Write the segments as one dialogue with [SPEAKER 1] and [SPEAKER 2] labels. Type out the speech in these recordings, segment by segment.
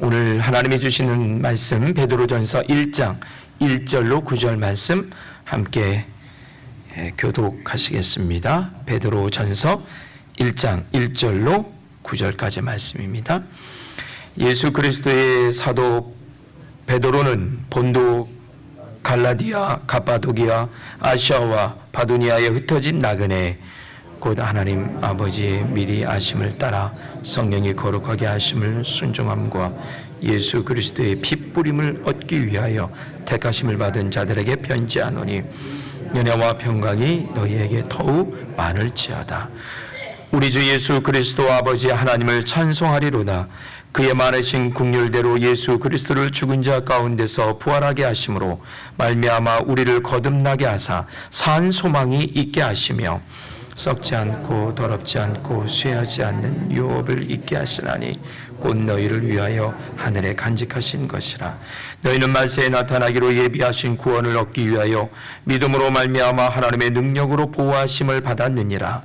[SPEAKER 1] 오늘 하나님이 주시는 말씀 베드로전서 1장 1절로 9절 말씀 함께 교독하시겠습니다. 베드로전서 1장 1절로 9절까지 말씀입니다. 예수 그리스도의 사도 베드로는 본도, 갈라디아, 갑바도기아, 아시아와 바두니아에 흩어진 나그네 곧 하나님 아버지의 미리 아심을 따라 성령이 거룩하게 하심을 순종함과 예수 그리스도의 핏뿌림을 얻기 위하여 택하심을 받은 자들에게 편지하노니 은혜와 평강이 너희에게 더욱 많을지어다. 우리 주 예수 그리스도 아버지 하나님을 찬송하리로다. 그의 많으신 긍휼대로 예수 그리스도를 죽은 자 가운데서 부활하게 하심으로 말미암아 우리를 거듭나게 하사 산 소망이 있게 하시며 썩지 않고 더럽지 않고 쇠하지 않는 유업을 있게 하시나니 곧 너희를 위하여 하늘에 간직하신 것이라. 너희는 말세에 나타나기로 예비하신 구원을 얻기 위하여 믿음으로 말미암아 하나님의 능력으로 보호하심을 받았느니라.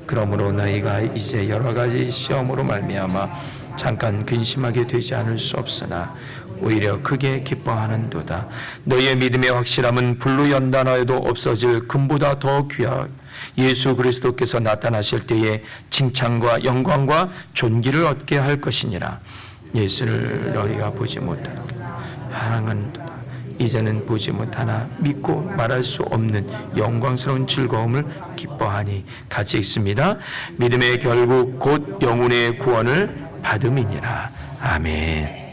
[SPEAKER 1] 그러므로 너희가 이제 여러 가지 시험으로 말미암아 잠깐 근심하게 되지 않을 수 없으나 오히려 크게 기뻐하는도다. 너희의 믿음의 확실함은 불로 연단하여도 없어질 금보다 더 귀하여 예수 그리스도께서 나타나실 때에 칭찬과 영광과 존귀를 얻게 할 것이니라. 예수를 너희가 보지 못하고 사랑한도다. 이제는 보지 못하나 믿고 말할 수 없는 영광스러운 즐거움을 기뻐하니. 같이 읽습니다. 믿음의 결국 곧 영혼의 구원을 받음이니라. 아멘.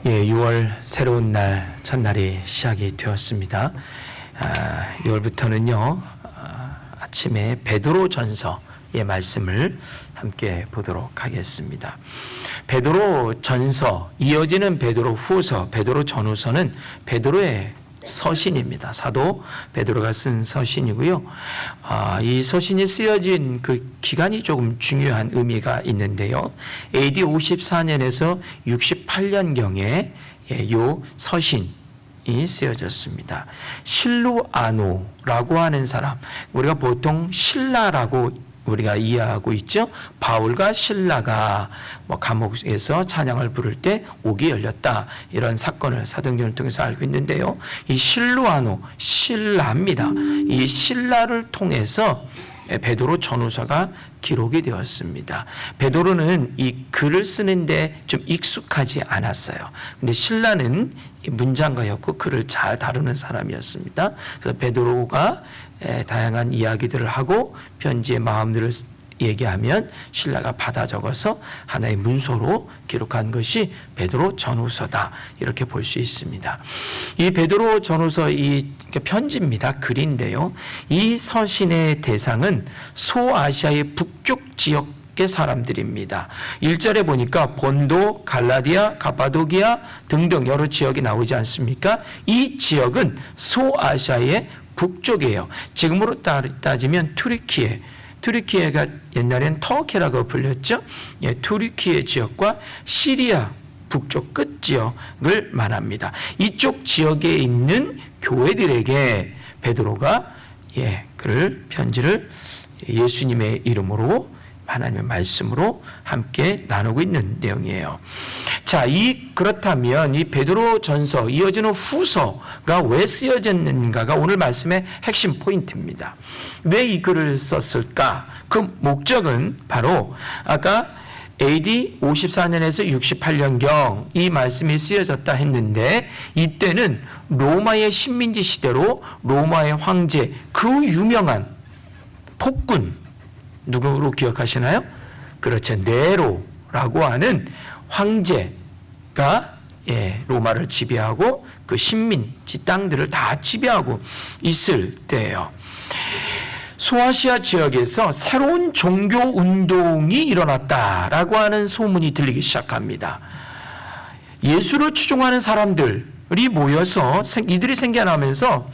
[SPEAKER 1] 6월 새로운 날 첫날이 시작이 되었습니다. 6월부터는요 아침에 베드로전서의 말씀을 함께 보도록 하겠습니다. 베드로전서 이어지는 베드로후서, 베드로전후서는 베드로의 서신입니다. 사도 베드로가 쓴 서신이고요. 이 서신이 쓰여진 그 기간이 조금 중요한 의미가 있는데요. AD 54년에서 68년경에 이 서신이 쓰여졌습니다. 실루아노라고 하는 사람, 우리가 보통 신라라고 우리가 이해하고 있죠. 바울과 신라가 감옥에서 찬양을 부를 때 옥이 열렸다, 이런 사건을 사도행전을 통해서 알고 있는데요. 이 실루아노, 신라입니다. 이 신라를 통해서 베드로 전후서가 기록이 되었습니다. 베드로는 이 글을 쓰는데 좀 익숙하지 않았어요. 근데 신라는 문장가였고 글을 잘 다루는 사람이었습니다. 그래서 베드로가 다양한 이야기들을 하고 편지의 마음들을 얘기하면 신라가 받아 적어서 하나의 문서로 기록한 것이 베드로 전후서다, 이렇게 볼 수 있습니다. 이 베드로 전후서 이 편지입니다. 글인데요. 이 서신의 대상은 소아시아의 북쪽 지역의 사람들입니다. 1절에 보니까 본도, 갈라디아, 갑바도기아 등등 여러 지역이 나오지 않습니까? 이 지역은 소아시아의 북쪽이에요. 지금으로 따지면 튀르키예가 옛날엔 터키라고 불렸죠. 튀르키예 지역과 시리아 북쪽 끝 지역을 말합니다. 이쪽 지역에 있는 교회들에게 베드로가 편지를 예수님의 이름으로, 하나님의 말씀으로 함께 나누고 있는 내용이에요. 자, 그렇다면 이 베드로전서 이어지는 후서가 왜 쓰여졌는가가 오늘 말씀의 핵심 포인트입니다. 왜 이 글을 썼을까? 그 목적은 바로 아까 AD 54년에서 68년경 이 말씀이 쓰여졌다 했는데, 이때는 로마의 식민지 시대로 로마의 황제, 그 유명한 폭군, 누구로 기억하시나요? 그렇죠. 네로라고 하는 황제가 로마를 지배하고 그 식민지 땅들을 다 지배하고 있을 때예요. 소아시아 지역에서 새로운 종교 운동이 일어났다라고 하는 소문이 들리기 시작합니다. 예수를 추종하는 사람들이 모여서 이들이 생겨나면서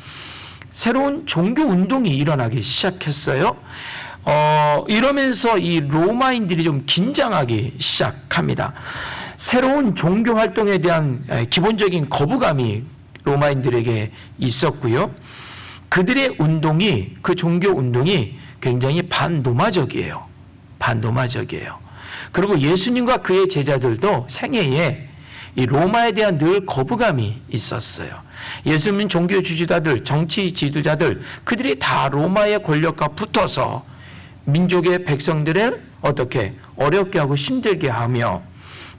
[SPEAKER 1] 새로운 종교 운동이 일어나기 시작했어요. 이러면서 이 로마인들이 좀 긴장하기 시작합니다. 새로운 종교 활동에 대한 기본적인 거부감이 로마인들에게 있었고요. 그들의 운동이, 그 종교 운동이 굉장히 반로마적이에요. 반로마적이에요. 그리고 예수님과 그의 제자들도 생애에 이 로마에 대한 늘 거부감이 있었어요. 예수님 종교 지도자들, 정치 지도자들, 그들이 다 로마의 권력과 붙어서 민족의 백성들을 어떻게 어렵게 하고 힘들게 하며,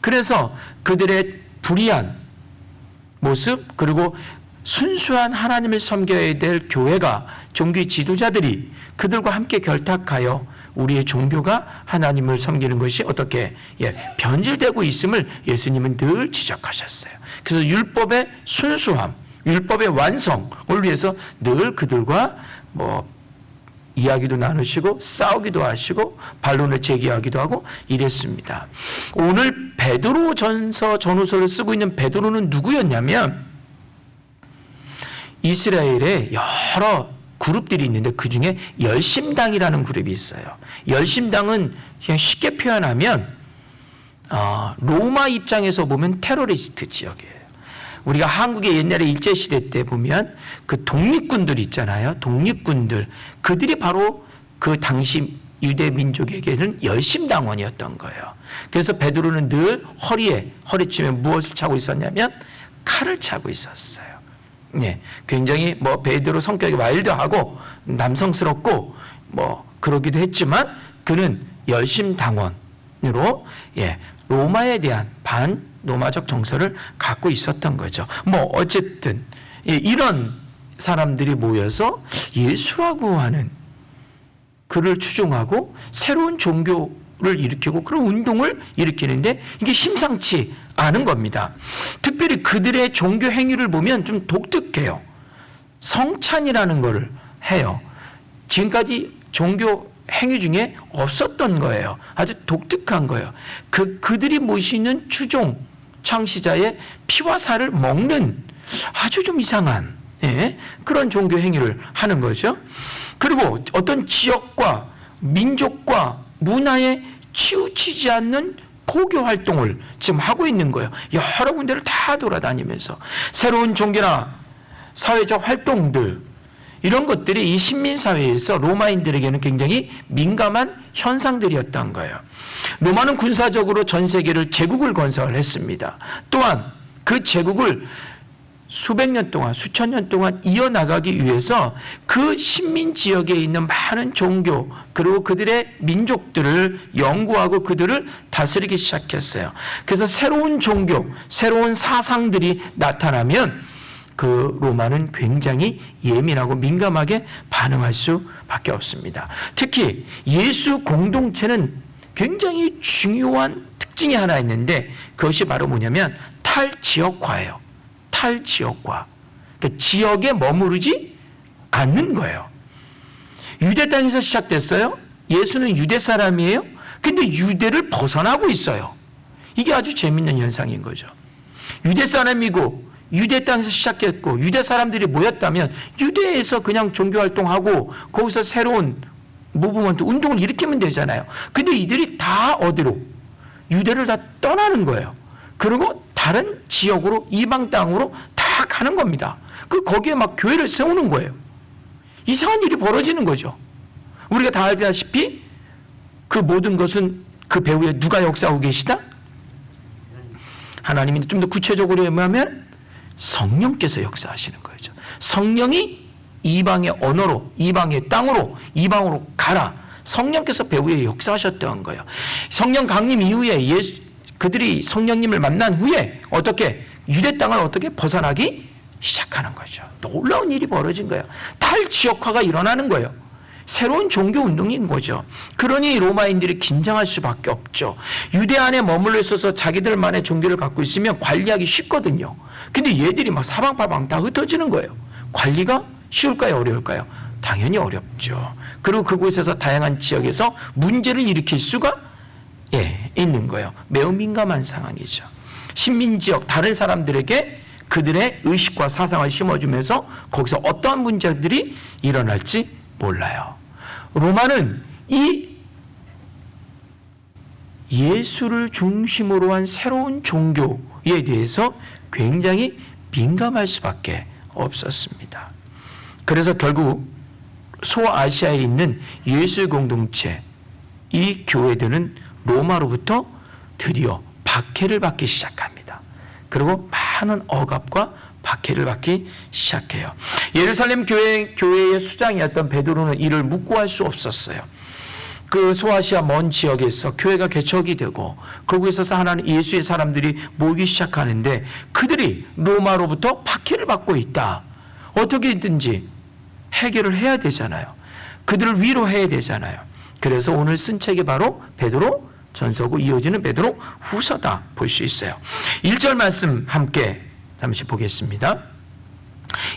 [SPEAKER 1] 그래서 그들의 불의한 모습, 그리고 순수한 하나님을 섬겨야 될 교회가, 종교 지도자들이 그들과 함께 결탁하여 우리의 종교가 하나님을 섬기는 것이 어떻게 변질되고 있음을 예수님은 늘 지적하셨어요. 그래서 율법의 순수함, 율법의 완성을 위해서 늘 그들과 이야기도 나누시고 싸우기도 하시고 반론을 제기하기도 하고 이랬습니다. 오늘 베드로 전후서를 쓰고 있는 베드로는 누구였냐면, 이스라엘에 여러 그룹들이 있는데 그 중에 열심당이라는 그룹이 있어요. 열심당은 그냥 쉽게 표현하면 로마 입장에서 보면 테러리스트 지역이에요. 우리가 한국의 옛날에 일제시대 때 보면 그 독립군들 있잖아요. 독립군들, 그들이 바로 그 당시 유대 민족에게는 열심당원이었던 거예요. 그래서 베드로는 늘 허리춤에 무엇을 차고 있었냐면 칼을 차고 있었어요. 굉장히 베드로 성격이 와일드하고 남성스럽고 그러기도 했지만 그는 열심당원으로 로마에 대한 반로마적 정서를 갖고 있었던 거죠. 어쨌든 이런 사람들이 모여서 예수라고 하는 그를 추종하고 새로운 종교를 일으키고 그런 운동을 일으키는데 이게 심상치 않은 겁니다. 특별히 그들의 종교 행위를 보면 좀 독특해요. 성찬이라는 것을 해요. 지금까지 종교 행위 중에 없었던 거예요. 아주 독특한 거예요. 그들이 모시는 추종 창시자의 피와 살을 먹는 아주 좀 이상한 그런 종교 행위를 하는 거죠. 그리고 어떤 지역과 민족과 문화에 치우치지 않는 포교 활동을 지금 하고 있는 거예요. 여러 군데를 다 돌아다니면서 새로운 종교나 사회적 활동들, 이런 것들이 이 식민사회에서 로마인들에게는 굉장히 민감한 현상들이었던 거예요. 로마는 군사적으로 전 세계를 제국을 건설했습니다. 또한 그 제국을 수백 년 동안, 수천 년 동안 이어나가기 위해서 그 식민 지역에 있는 많은 종교, 그리고 그들의 민족들을 연구하고 그들을 다스리기 시작했어요. 그래서 새로운 종교, 새로운 사상들이 나타나면 그 로마는 굉장히 예민하고 민감하게 반응할 수밖에 없습니다. 특히 예수 공동체는 굉장히 중요한 특징이 하나 있는데, 그것이 바로 뭐냐면 탈지역화예요. 탈지역화. 그러니까 지역에 머무르지 않는 거예요. 유대 땅에서 시작됐어요. 예수는 유대 사람이에요. 근데 유대를 벗어나고 있어요. 이게 아주 재밌는 현상인 거죠. 유대 사람이고 유대 땅에서 시작했고 유대 사람들이 모였다면 유대에서 그냥 종교활동하고 거기서 새로운 무브먼트, 운동을 일으키면 되잖아요. 근데 이들이 다 어디로? 유대를 다 떠나는 거예요. 그리고 다른 지역으로, 이방 땅으로 다 가는 겁니다. 거기에 막 교회를 세우는 거예요. 이상한 일이 벌어지는 거죠. 우리가 다 알다시피 그 모든 것은 그 배후에 누가 역사하고 계시다? 하나님이 좀 더 구체적으로 얘기하면 성령께서 역사하시는 거죠. 성령이 이방의 언어로, 이방의 땅으로, 이방으로 가라. 성령께서 배후에 역사하셨던 거예요. 성령 강림 이후에 그들이 성령님을 만난 후에 어떻게 유대 땅을 어떻게 벗어나기 시작하는 거죠. 놀라운 일이 벌어진 거예요. 탈지역화가 일어나는 거예요. 새로운 종교 운동인 거죠. 그러니 로마인들이 긴장할 수밖에 없죠. 유대 안에 머물러 있어서 자기들만의 종교를 갖고 있으면 관리하기 쉽거든요. 근데 얘들이 막 사방팔방 다 흩어지는 거예요. 관리가 쉬울까요? 어려울까요? 당연히 어렵죠. 그리고 그곳에서 다양한 지역에서 문제를 일으킬 수가 있는 거예요. 매우 민감한 상황이죠. 식민지역 다른 사람들에게 그들의 의식과 사상을 심어주면서 거기서 어떠한 문제들이 일어날지 몰라요. 로마는 이 예수를 중심으로 한 새로운 종교에 대해서 굉장히 민감할 수밖에 없었습니다. 그래서 결국 소아시아에 있는 예수 공동체, 이 교회들은 로마로부터 드디어 박해를 받기 시작합니다. 그리고 많은 억압과 박해를 받기 시작해요. 예루살렘 교회의 수장이었던 베드로는 이를 묵고할 수 없었어요. 그 소아시아 먼 지역에서 교회가 개척이 되고 거기서 하나님 예수의 사람들이 모이기 시작하는데 그들이 로마로부터 박해를 받고 있다. 어떻게든지 해결을 해야 되잖아요. 그들을 위로해야 되잖아요. 그래서 오늘 쓴 책이 바로 베드로 전서고 이어지는 베드로 후서다 볼 수 있어요. 1절 말씀 함께 잠시 보겠습니다.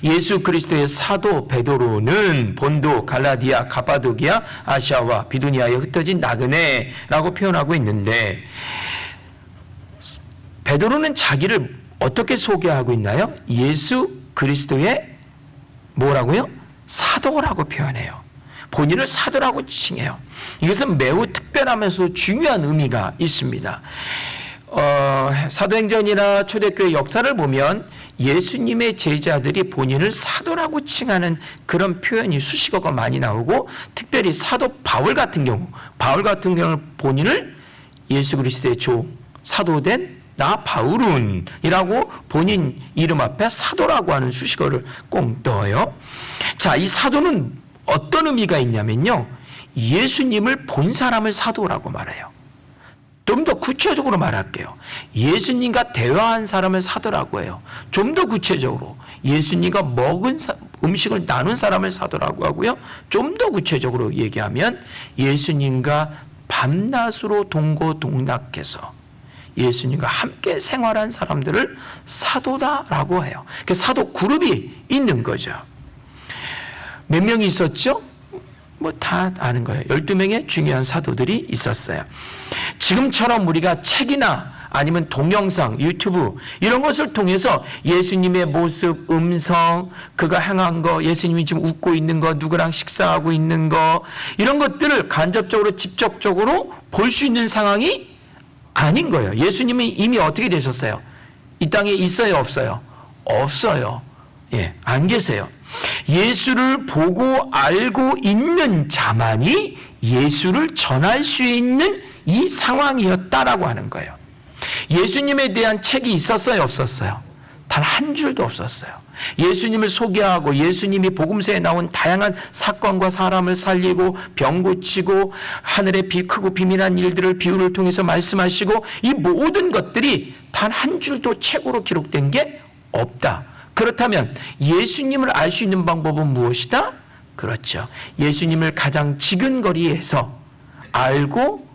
[SPEAKER 1] 예수 그리스도의 사도 베드로는 본도, 갈라디아, 가파도기아, 아시아와 비두니아에 흩어진 나그네라고 표현하고 있는데 베드로는 자기를 어떻게 소개하고 있나요? 예수 그리스도의 뭐라고요? 사도라고 표현해요. 본인을 사도라고 칭해요. 이것은 매우 특별하면서 중요한 의미가 있습니다. 사도행전이나 초대교회 역사를 보면 예수님의 제자들이 본인을 사도라고 칭하는 그런 표현이 수식어가 많이 나오고 특별히 사도 바울 같은 경우는 본인을 예수 그리스도의 사도된 나 바울은이라고 본인 이름 앞에 사도라고 하는 수식어를 꼭 넣어요. 자, 이 사도는 어떤 의미가 있냐면요. 예수님을 본 사람을 사도라고 말해요. 좀 더 구체적으로 말할게요. 예수님과 대화한 사람을 사도라고 해요. 좀 더 구체적으로 예수님과 먹은 음식을 나눈 사람을 사도라고 하고요. 좀 더 구체적으로 얘기하면 예수님과 밤낮으로 동고동락해서 예수님과 함께 생활한 사람들을 사도다라고 해요. 사도 그룹이 있는 거죠. 몇 명이 있었죠? 뭐 다 아는 거예요. 12명의 중요한 사도들이 있었어요. 지금처럼 우리가 책이나 아니면 동영상, 유튜브 이런 것을 통해서 예수님의 모습, 음성, 그가 행한 거, 예수님이 지금 웃고 있는 거, 누구랑 식사하고 있는 거 이런 것들을 간접적으로 직접적으로 볼 수 있는 상황이 아닌 거예요. 예수님이 이미 어떻게 되셨어요? 이 땅에 있어요, 없어요? 없어요. 예, 안 계세요. 예수를 보고 알고 있는 자만이 예수를 전할 수 있는 이 상황이었다라고 하는 거예요. 예수님에 대한 책이 있었어요, 없었어요? 단 한 줄도 없었어요. 예수님을 소개하고 예수님이 복음서에 나온 다양한 사건과 사람을 살리고 병 고치고 하늘의 비 크고 비밀한 일들을 비유를 통해서 말씀하시고 이 모든 것들이 단 한 줄도 책으로 기록된 게 없다. 그렇다면 예수님을 알 수 있는 방법은 무엇이다? 그렇죠. 예수님을 가장 지근거리에서 알고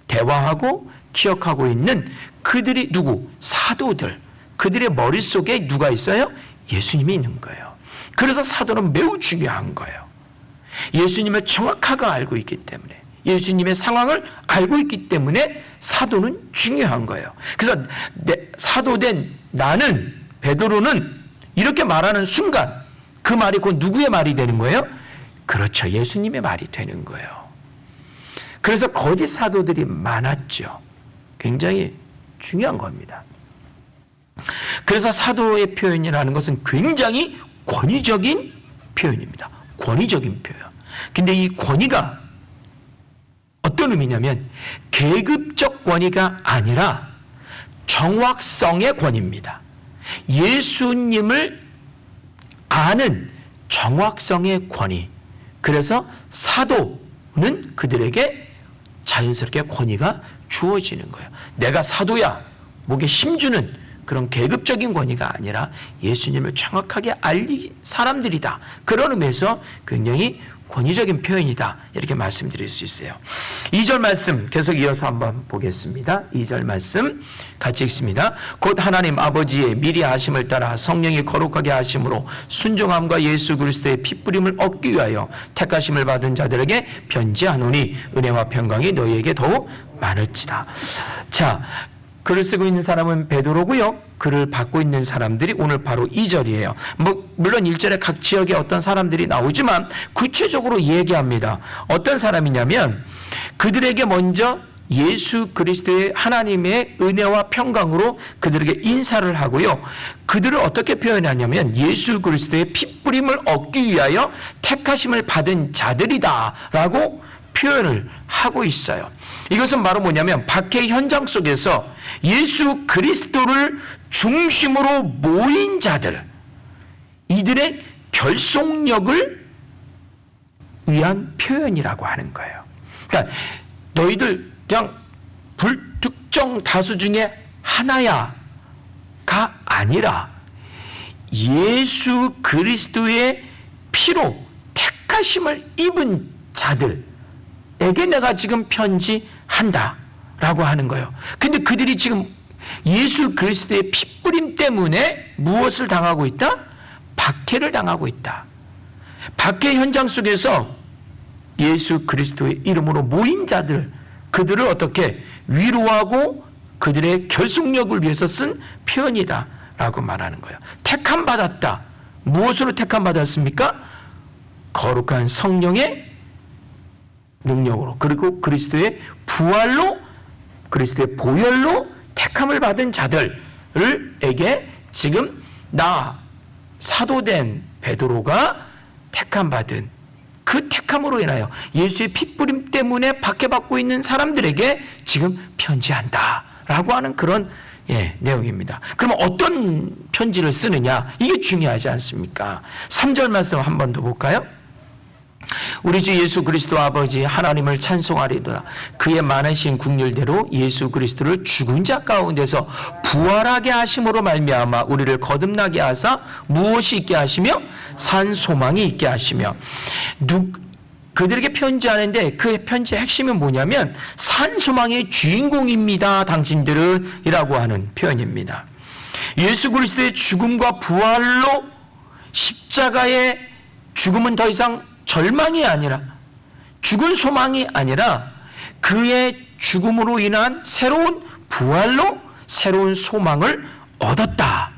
[SPEAKER 1] 대화하고 기억하고 있는 그들이 누구? 사도들. 그들의 머릿속에 누가 있어요? 예수님이 있는 거예요. 그래서 사도는 매우 중요한 거예요. 예수님을 정확하게 알고 있기 때문에 예수님의 상황을 알고 있기 때문에 사도는 중요한 거예요. 그래서 사도된 나는 베드로는 이렇게 말하는 순간 그 말이 곧 누구의 말이 되는 거예요? 그렇죠. 예수님의 말이 되는 거예요. 그래서 거짓 사도들이 많았죠. 굉장히 중요한 겁니다. 그래서 사도의 표현이라는 것은 굉장히 권위적인 표현입니다. 권위적인 표현. 근데 이 권위가 어떤 의미냐면 계급적 권위가 아니라 정확성의 권위입니다. 예수님을 아는 정확성의 권위. 그래서 사도는 그들에게 자연스럽게 권위가 주어지는 거예요. 내가 사도야. 목에 힘주는 그런 계급적인 권위가 아니라 예수님을 정확하게 알린 사람들이다. 그런 의미에서 굉장히 권위적인 표현이다. 이렇게 말씀드릴 수 있어요. 2절 말씀 계속 이어서 한번 보겠습니다. 2절 말씀 같이 읽습니다. 곧 하나님 아버지의 미리 하심을 따라 성령이 거룩하게 하심으로 순종함과 예수 그리스도의 핏부림을 얻기 위하여 택하심을 받은 자들에게 편지하노니 은혜와 평강이 너희에게 더욱 많을지다. 자, 글을 쓰고 있는 사람은 베드로고요. 글을 받고 있는 사람들이 오늘 바로 2절이에요. 물론 1절에 각 지역에 어떤 사람들이 나오지만 구체적으로 얘기합니다. 어떤 사람이냐면 그들에게 먼저 예수 그리스도의 하나님의 은혜와 평강으로 그들에게 인사를 하고요. 그들을 어떻게 표현하냐면 예수 그리스도의 핏부림을 얻기 위하여 택하심을 받은 자들이다 라고 표현을 하고 있어요. 이것은 바로 뭐냐면 박해 현장 속에서 예수 그리스도를 중심으로 모인 자들, 이들의 결속력을 위한 표현이라고 하는 거예요. 그러니까 너희들 그냥 불특정 다수 중에 하나야가 아니라 예수 그리스도의 피로 택하심을 입은 자들에게 내가 지금 편지한다라고 하는 거예요. 근데 그들이 지금 예수 그리스도의 피뿌림 때문에 무엇을 당하고 있다? 박해를 당하고 있다. 박해 현장 속에서 예수 그리스도의 이름으로 모인 자들, 그들을 어떻게 위로하고 그들의 결속력을 위해서 쓴 표현이다 라고 말하는 거예요. 택함 받았다. 무엇으로 택함 받았습니까? 거룩한 성령의 능력으로, 그리고 그리스도의 부활로, 그리스도의 보혈로 택함을 받은 자들에게 지금 나 사도된 베드로가 택함 받은 그 택함으로 인하여 예수의 피뿌림 때문에 박해받고 있는 사람들에게 지금 편지한다 라고 하는 그런 내용입니다. 그러면 어떤 편지를 쓰느냐, 이게 중요하지 않습니까? 3절 말씀 한 번 더 볼까요? 우리 주 예수 그리스도 아버지 하나님을 찬송하리로다. 그의 많으신 국률대로 예수 그리스도를 죽은 자 가운데서 부활하게 하심으로 말미암아 우리를 거듭나게 하사 무엇이 있게 하시며 산 소망이 있게 하시며, 그들에게 편지하는데 그 편지의 핵심이 뭐냐면 산 소망의 주인공입니다 당신들은 이라고 하는 표현입니다. 예수 그리스도의 죽음과 부활로 십자가의 죽음은 더 이상 절망이 아니라, 죽은 소망이 아니라 그의 죽음으로 인한 새로운 부활로 새로운 소망을 얻었다.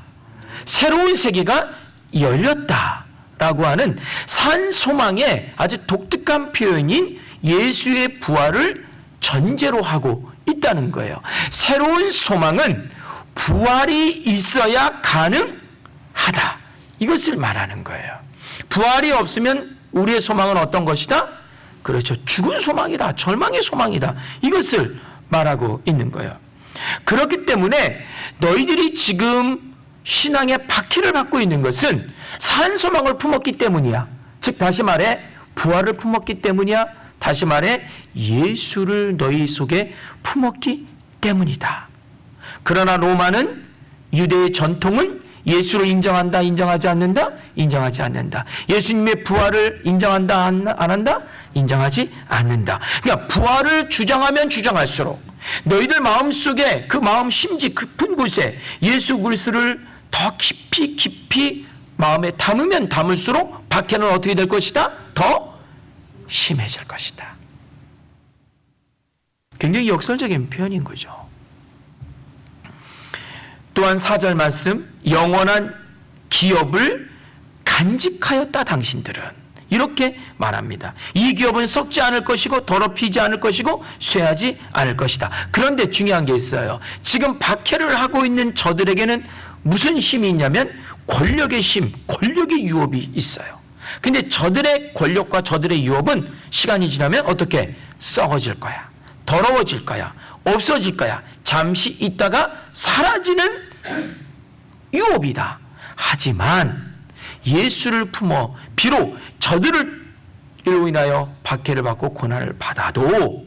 [SPEAKER 1] 새로운 세계가 열렸다라고 하는 산 소망의 아주 독특한 표현인 예수의 부활을 전제로 하고 있다는 거예요. 새로운 소망은 부활이 있어야 가능하다. 이것을 말하는 거예요. 부활이 없으면 우리의 소망은 어떤 것이다? 그렇죠. 죽은 소망이다. 절망의 소망이다. 이것을 말하고 있는 거예요. 그렇기 때문에 너희들이 지금 신앙의 박해를 받고 있는 것은 산 소망을 품었기 때문이야. 즉 다시 말해 부활을 품었기 때문이야. 다시 말해 예수를 너희 속에 품었기 때문이다. 그러나 로마는, 유대의 전통은 예수를 인정한다, 인정하지 않는다? 인정하지 않는다. 예수님의 부활을 인정한다, 안 한다? 인정하지 않는다. 그러니까 부활을 주장하면 주장할수록 너희들 마음속에, 그 마음 심지 깊은 곳에 예수 그리스도를 더 깊이 마음에 담으면 담을수록 박해는 어떻게 될 것이다? 더 심해질 것이다. 굉장히 역설적인 표현인 거죠. 또한 4절 말씀, 영원한 기업을 간직하였다 당신들은, 이렇게 말합니다. 이 기업은 썩지 않을 것이고 더럽히지 않을 것이고 쇠하지 않을 것이다. 그런데 중요한 게 있어요. 지금 박해를 하고 있는 저들에게는 무슨 힘이 있냐면 권력의 힘, 권력의 유업이 있어요. 근데 저들의 권력과 저들의 유업은 시간이 지나면 어떻게 썩어질 거야, 더러워질 거야, 없어질 거야. 잠시 있다가 사라지는 유업이다. 하지만 예수를 품어 비록 저들을 이로 인하여 박해를 받고 고난을 받아도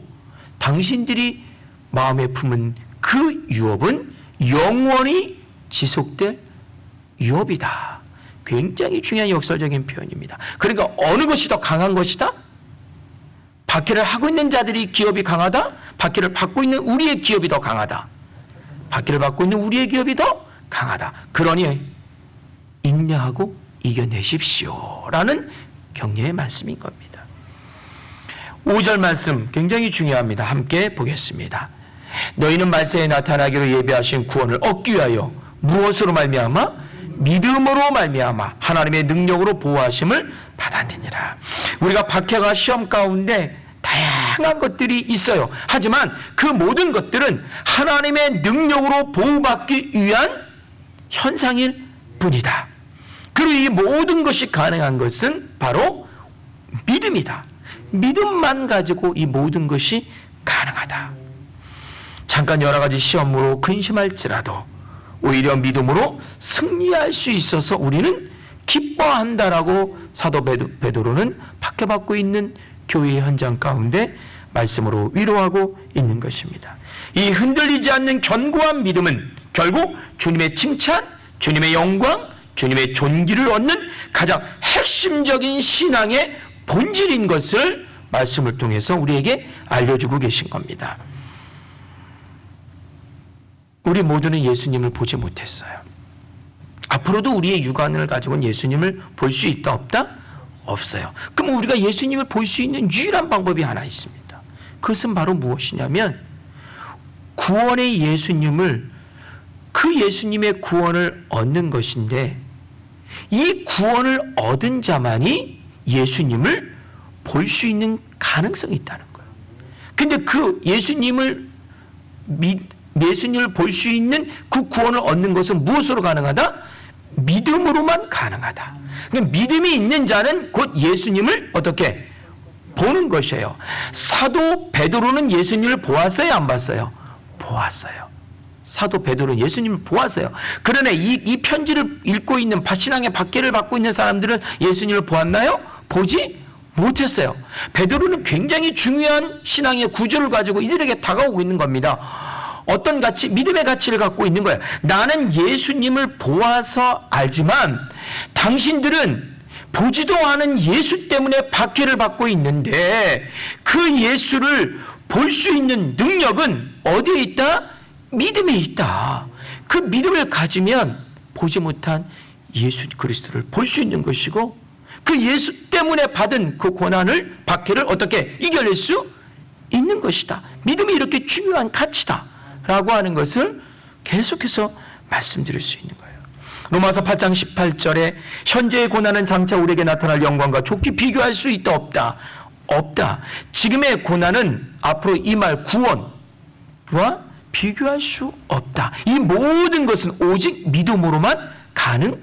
[SPEAKER 1] 당신들이 마음에 품은 그 유업은 영원히 지속될 유업이다. 굉장히 중요한 역설적인 표현입니다. 그러니까 어느 것이 더 강한 것이다? 박해를 하고 있는 자들이 기업이 강하다? 박해를 받고 있는 우리의 기업이 더 강하다? 박해를 받고 있는 우리의 기업이 더 강하다. 그러니 인내하고 이겨내십시오 라는 격려의 말씀인 겁니다. 5절 말씀 굉장히 중요합니다. 함께 보겠습니다. 너희는 말세에 나타나기로 예비하신 구원을 얻기 위하여 무엇으로 말미암아? 믿음으로 말미암아 하나님의 능력으로 보호하심을 받았느니라. 우리가 박해가 시험 가운데 다양한 것들이 있어요. 하지만 그 모든 것들은 하나님의 능력으로 보호받기 위한 현상일 뿐이다. 그리고 이 모든 것이 가능한 것은 바로 믿음이다. 믿음만 가지고 이 모든 것이 가능하다. 잠깐 여러 가지 시험으로 근심할지라도 오히려 믿음으로 승리할 수 있어서 우리는 기뻐한다라고 사도 베드로는 박해받고 있는 교회의 현장 가운데 말씀으로 위로하고 있는 것입니다. 이 흔들리지 않는 견고한 믿음은 결국 주님의 칭찬, 주님의 영광, 주님의 존귀를 얻는 가장 핵심적인 신앙의 본질인 것을 말씀을 통해서 우리에게 알려주고 계신 겁니다. 우리 모두는 예수님을 보지 못했어요. 앞으로도 우리의 육안을 가지고는 예수님을 볼 수 있다 없다? 없어요. 그럼 우리가 예수님을 볼 수 있는 유일한 방법이 하나 있습니다. 그것은 바로 무엇이냐면 구원의 예수님을, 그 예수님의 구원을 얻는 것인데, 이 구원을 얻은 자만이 예수님을 볼 수 있는 가능성이 있다는 거예요. 근데 그 예수님을 볼 수 있는 그 구원을 얻는 것은 무엇으로 가능하다? 믿음으로만 가능하다. 그러니까 믿음이 있는 자는 곧 예수님을 어떻게 보는 것이에요. 사도 베드로는 예수님을 보았어요, 안 봤어요? 보았어요. 사도 베드로는 예수님을 보았어요. 그러나 이 편지를 읽고 있는 신앙의 박해를 받고 있는 사람들은 예수님을 보았나요? 보지 못했어요. 베드로는 굉장히 중요한 신앙의 구조를 가지고 이들에게 다가오고 있는 겁니다. 어떤 가치? 믿음의 가치를 갖고 있는 거예요. 나는 예수님을 보아서 알지만 당신들은 보지도 않은 예수 때문에 박해를 받고 있는데, 그 예수를 볼 수 있는 능력은 어디에 있다? 믿음에 있다. 그 믿음을 가지면 보지 못한 예수 그리스도를 볼 수 있는 것이고, 그 예수 때문에 받은 그 고난을, 박해를 어떻게 이겨낼 수 있는 것이다. 믿음이 이렇게 중요한 가치다 라고 하는 것을 계속해서 말씀드릴 수 있는 거예요. 로마서 8장 18절에 현재의 고난은 장차 우리에게 나타날 영광과 좋게 비교할 수 있다 없다? 없다. 지금의 고난은 앞으로 임할 구원과 비교할 수 없다. 이 모든 것은 오직 믿음으로만 가능하다라고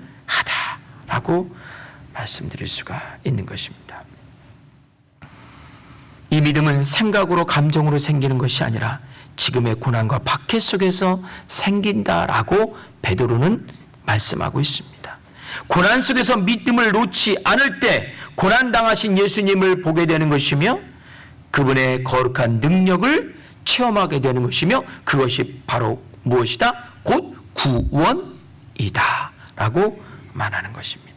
[SPEAKER 1] 말씀드릴 수가 있는 것입니다. 이 믿음은 생각으로, 감정으로 생기는 것이 아니라 지금의 고난과 박해 속에서 생긴다라고 베드로는 말씀하고 있습니다. 고난 속에서 믿음을 놓지 않을 때 고난당하신 예수님을 보게 되는 것이며, 그분의 거룩한 능력을 체험하게 되는 것이며, 그것이 바로 무엇이다? 곧 구원이다 라고 말하는 것입니다.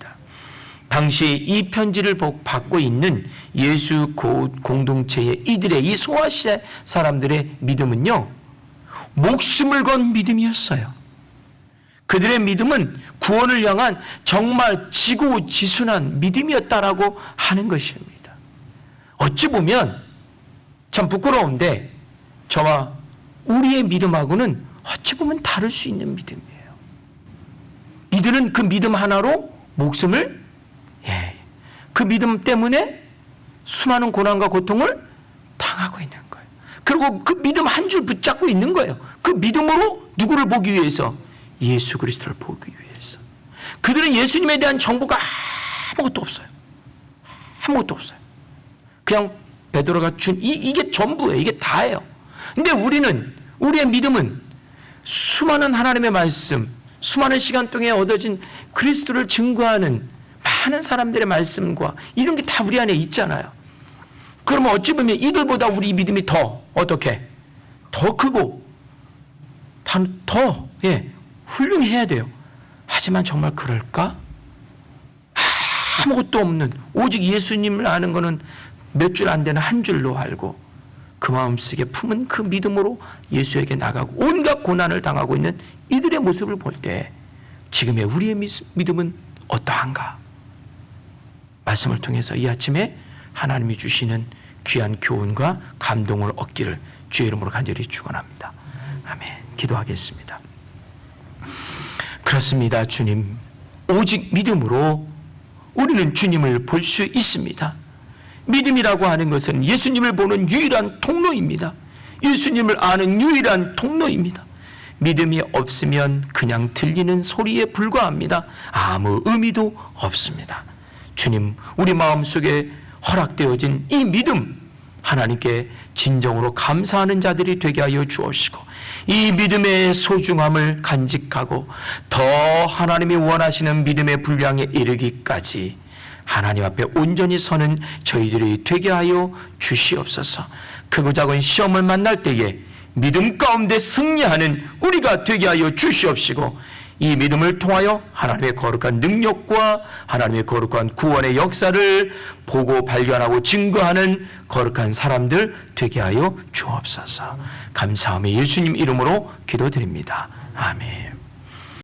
[SPEAKER 1] 당시 이 편지를 받고 있는 예수 공동체의 이들의, 이 소아시아 사람들의 믿음은요, 목숨을 건 믿음이었어요. 그들의 믿음은 구원을 향한 정말 지고지순한 믿음이었다라고 하는 것입니다. 어찌 보면 참 부끄러운데 저와 우리의 믿음하고는 어찌 보면 다를 수 있는 믿음이에요. 이들은 그 믿음 하나로 목숨을, 그 믿음 때문에 수많은 고난과 고통을 당하고 있는 거예요. 그리고 그 믿음 한 줄 붙잡고 있는 거예요. 그 믿음으로 누구를 보기 위해서? 예수 그리스도를 보기 위해서. 그들은 예수님에 대한 정보가 아무것도 없어요. 아무것도 없어요. 그냥 베드로가 준 이게 전부예요. 이게 다예요. 근데 우리의 믿음은 수많은 하나님의 말씀, 수많은 시간 동안에 얻어진 그리스도를 증거하는 많은 사람들의 말씀과 이런 게 다 우리 안에 있잖아요. 그러면 어찌 보면 이들보다 우리 믿음이 더 어떻게? 더 크고 더 훌륭해야 돼요. 하지만 정말 그럴까? 아무것도 없는, 오직 예수님을 아는 것은 몇 줄 안 되는 한 줄로 알고 그 마음속에 품은 그 믿음으로 예수에게 나가고 온갖 고난을 당하고 있는 이들의 모습을 볼 때 지금의 우리의 믿음은 어떠한가? 말씀을 통해서 이 아침에 하나님이 주시는 귀한 교훈과 감동을 얻기를 주의 이름으로 간절히 축원합니다. 아멘. 기도하겠습니다. 그렇습니다. 주님, 오직 믿음으로 우리는 주님을 볼 수 있습니다. 믿음이라고 하는 것은 예수님을 보는 유일한 통로입니다. 예수님을 아는 유일한 통로입니다. 믿음이 없으면 그냥 들리는 소리에 불과합니다. 아무 의미도 없습니다. 주님, 우리 마음속에 허락되어진 이 믿음, 하나님께 진정으로 감사하는 자들이 되게 하여 주옵시고, 이 믿음의 소중함을 간직하고 더 하나님이 원하시는 믿음의 분량에 이르기까지 하나님 앞에 온전히 서는 저희들이 되게 하여 주시옵소서. 크고 작은 시험을 만날 때에 믿음 가운데 승리하는 우리가 되게 하여 주시옵시고, 이 믿음을 통하여 하나님의 거룩한 능력과 하나님의 거룩한 구원의 역사를 보고 발견하고 증거하는 거룩한 사람들 되게 하여 주옵소서. 감사하며 예수님 이름으로 기도드립니다. 아멘.